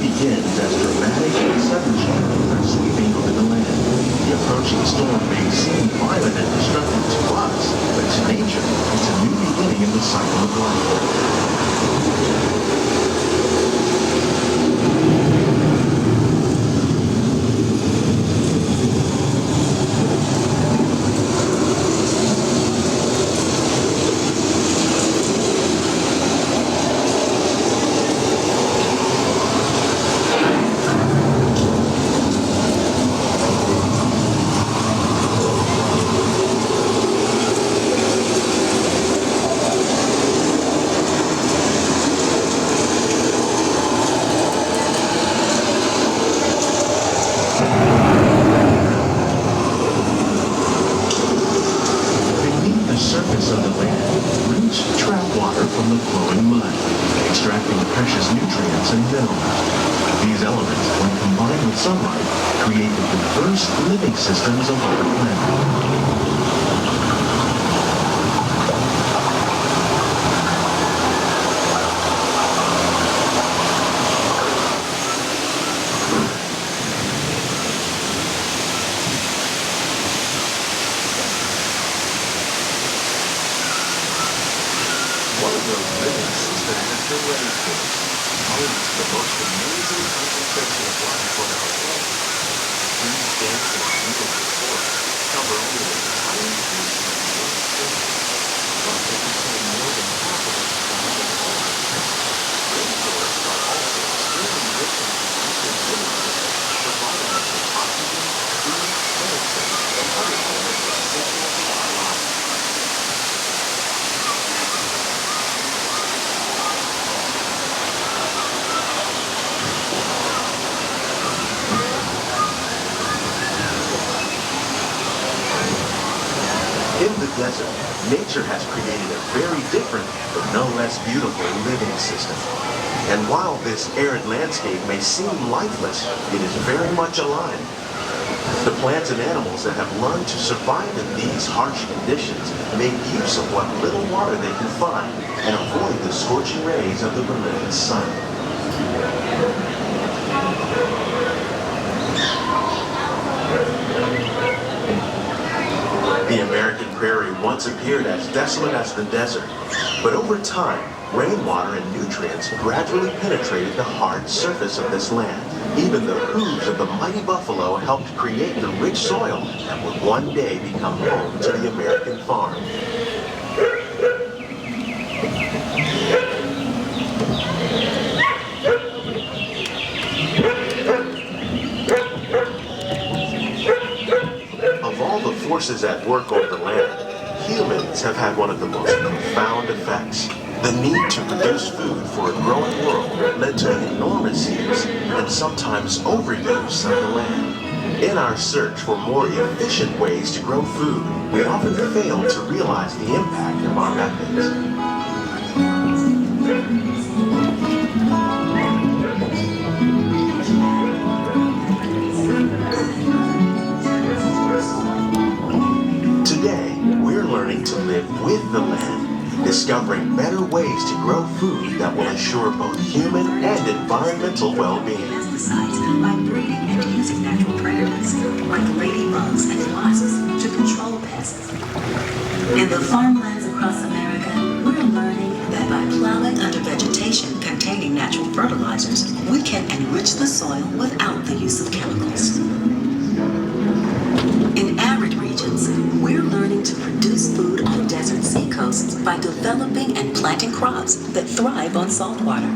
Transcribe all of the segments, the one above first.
begins as dramatic and sudden changes are sweeping over the land. The approaching storm may seem violent and destructive to us, but to nature, it's a new beginning in the cycle of life. Systems of our planet. One of those living systems is the rainforest, home to the most amazing concentration of life on our planet. Trees dense and beautiful forests cover only a tiny portion of the Earth's surface, but they contain more than half of its surrounding water. Rainforests are also extremely rich in producing living systems, providing us with oxygen, food, medicine, and other elements essential to our lives. In the desert, nature has created a very different, but no less beautiful living system. And while this arid landscape may seem lifeless, it is very much alive. The plants and animals that have learned to survive in these harsh conditions make use of what little water they can find and avoid the scorching rays of the relentless sun. The American prairie once appeared as desolate as the desert, but over time, rainwater and nutrients gradually penetrated the hard surface of this land. Even the hooves of the mighty buffalo helped create the rich soil that would one day become home to the American farm. Of all the forces at work over the land, humans have had one of the most profound effects. The need to produce food for a growing world led to the enormous use and sometimes overuse of the land. In our search for more efficient ways to grow food, we often fail to realize the impact of our methods. Today, we're learning to live with the land, discovering better ways to grow food that will ensure both human and environmental well-being. Pesticides by breeding and using natural predators like ladybugs and wasps to control pests. In the farmlands across America, we're learning that by plowing under vegetation containing natural fertilizers, we can enrich the soil without the use of chemicals. In arid regions, we're learning to produce food on desert seacoasts by developing and planting crops that thrive on salt water.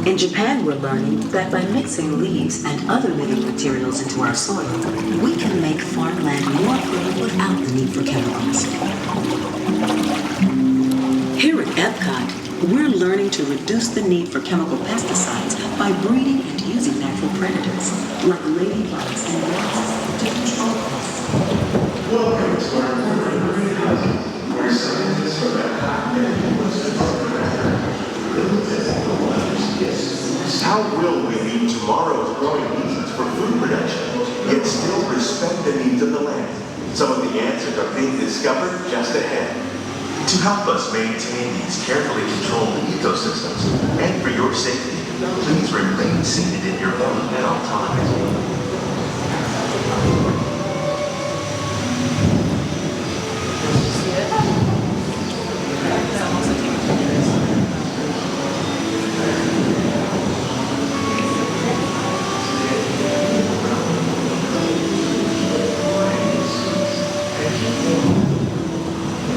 In Japan, we're learning that by mixing leaves and other living materials into our soil, we can make farmland more fertile without the need for chemicals. Here at EPCOT, we're learning to reduce the need for chemical pesticides by breeding and using natural predators, like ladybugs and wasps, to control pests. Welcome to our Glimmering Greenhouses, where scientists from EPCOT and universities build physical wonders. Yes. How will we meet tomorrow's growing needs for food production, yet still respect the needs of the land? Some of the answers are being discovered just ahead. To help us maintain these carefully controlled ecosystems, and for your safety, please remain seated in your home at all times.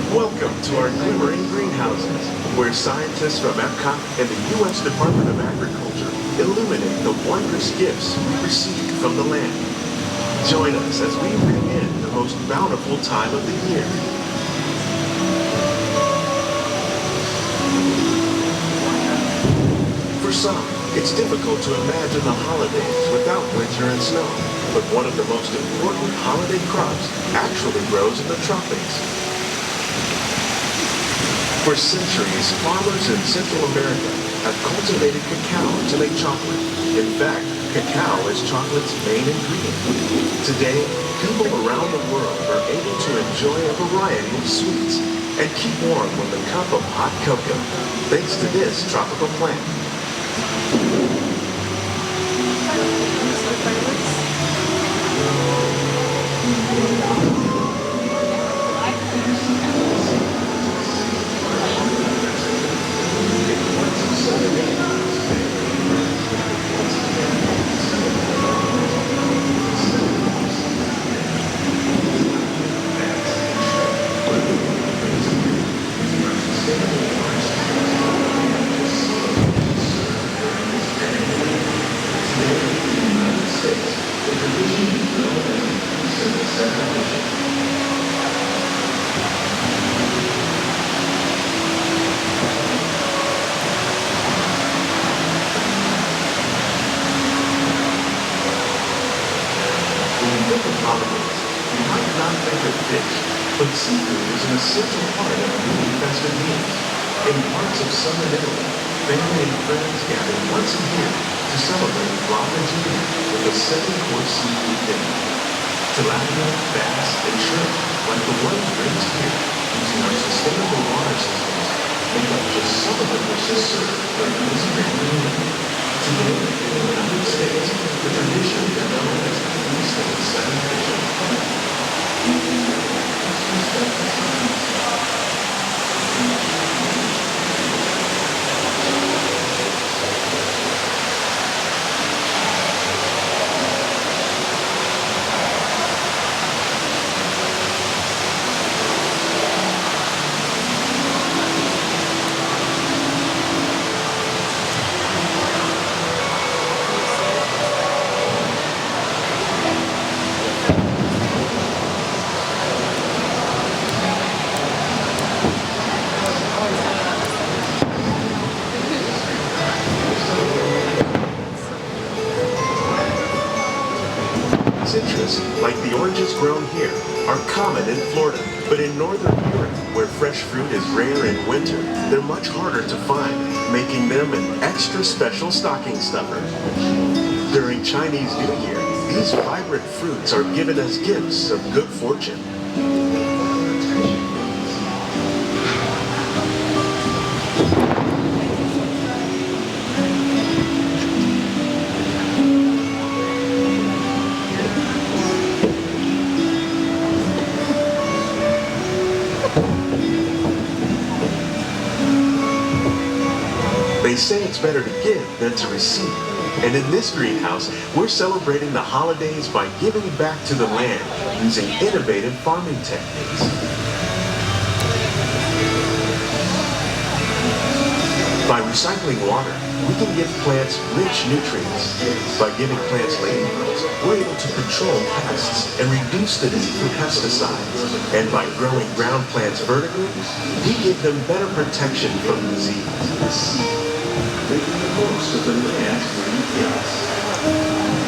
Welcome to our Glimmering Greenhouses, where scientists from EPCOT and the U.S. Department of Agriculture illuminate the wondrous gifts we receive from the land. Join us as we bring in the most bountiful time of the year. For some, it's difficult to imagine the holidays without winter and snow, but one of the most important holiday crops actually grows in the tropics. For centuries, farmers in Central America have cultivated cacao to make chocolate. In fact, cacao is chocolate's main ingredient. Today, people around the world are able to enjoy a variety of sweets and keep warm with a cup of hot cocoa, thanks to this tropical plant. You might not think of fish, but seafood is an essential part of many festive meals. In parts of southern Italy, family and friends gather once a year to celebrate Glimmering with a 7-course seafood dinner. Tilapia, bass, and shrimp, like the ones raised here, using our sustainable water systems, make up just some of the dishes served during this family meal. Today, in the United States, the tradition is known as the Feast of the Seven Fishes. Citrus, like the oranges grown here, are common in Florida, but in northern Europe, where fresh fruit is rare in winter, they're much harder to find, making them an extra special stocking stuffer. During Chinese New Year, these vibrant fruits are given as gifts of good fortune. They say it's better to give than to receive. And in this greenhouse, we're celebrating the holidays by giving back to the land using innovative farming techniques. By recycling water, we can give plants rich nutrients. By giving plants ladybugs, we're able to control pests and reduce the need for pesticides. And by growing ground plants vertically, we give them better protection from disease. Making the most of the land we get.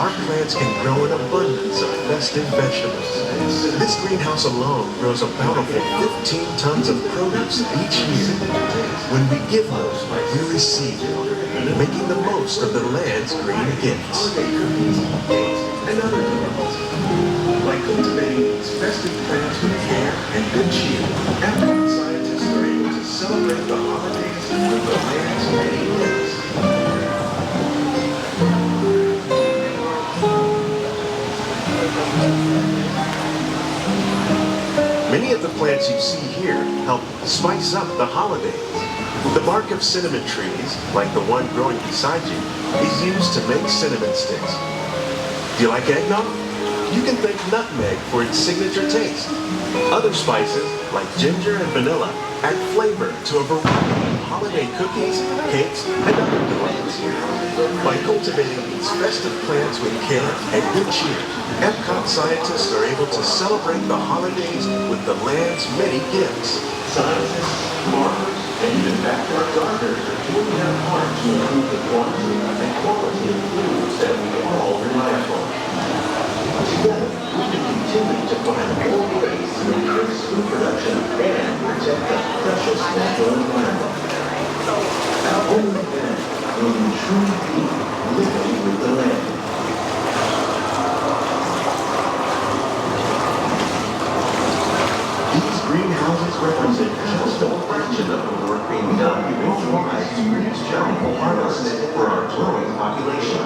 our plants can grow an abundance of festive vegetables. This greenhouse alone grows a bountiful 15 tons of produce each year. When we give more, we receive more, making the most of the land's green gifts. And other gifts. By cultivating these festive plants with care and good cheer, EPCOT scientists are able to celebrate the holidays with the land's many gifts. Many of the plants you see here help spice up the holidays. The bark of cinnamon trees, like the one growing beside you, is used to make cinnamon sticks. Do you like eggnog? You can thank nutmeg for its signature taste. Other spices, like ginger and vanilla, add flavor to a variety of holiday cookies, cakes, and other delights. By cultivating these festive plants with care and good cheer, EPCOT scientists are able to celebrate the holidays with the land's many gifts. Scientists, farmers, and even backyard gardeners are doing their part to improve the quantity and quality of foods that we all rely upon. Together, we can continue to find more ways to increase food production and protect the precious natural environment. Only then will we truly be living with the land. These greenhouses represent just a fraction of the work being done worldwide to produce bountiful harvests for our growing population.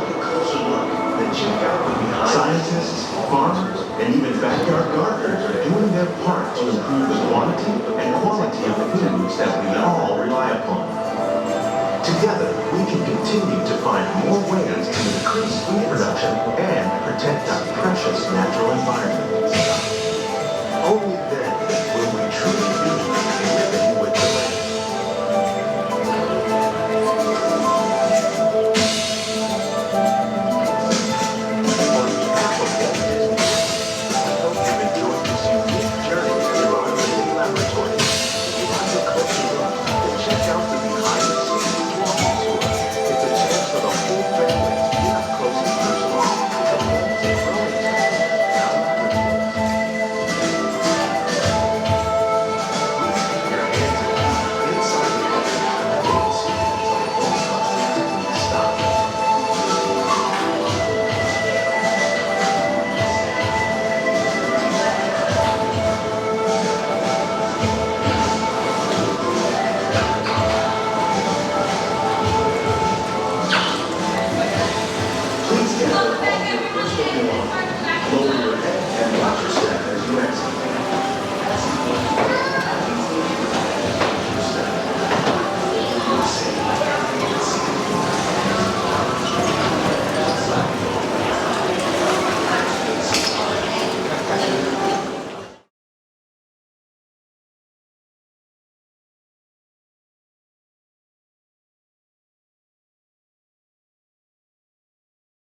Scientists, farmers, and even backyard gardeners are doing their part to improve the quantity and quality of the foods that we all rely upon. Together, we can continue to find more ways to increase food production and protect our precious natural environment. Only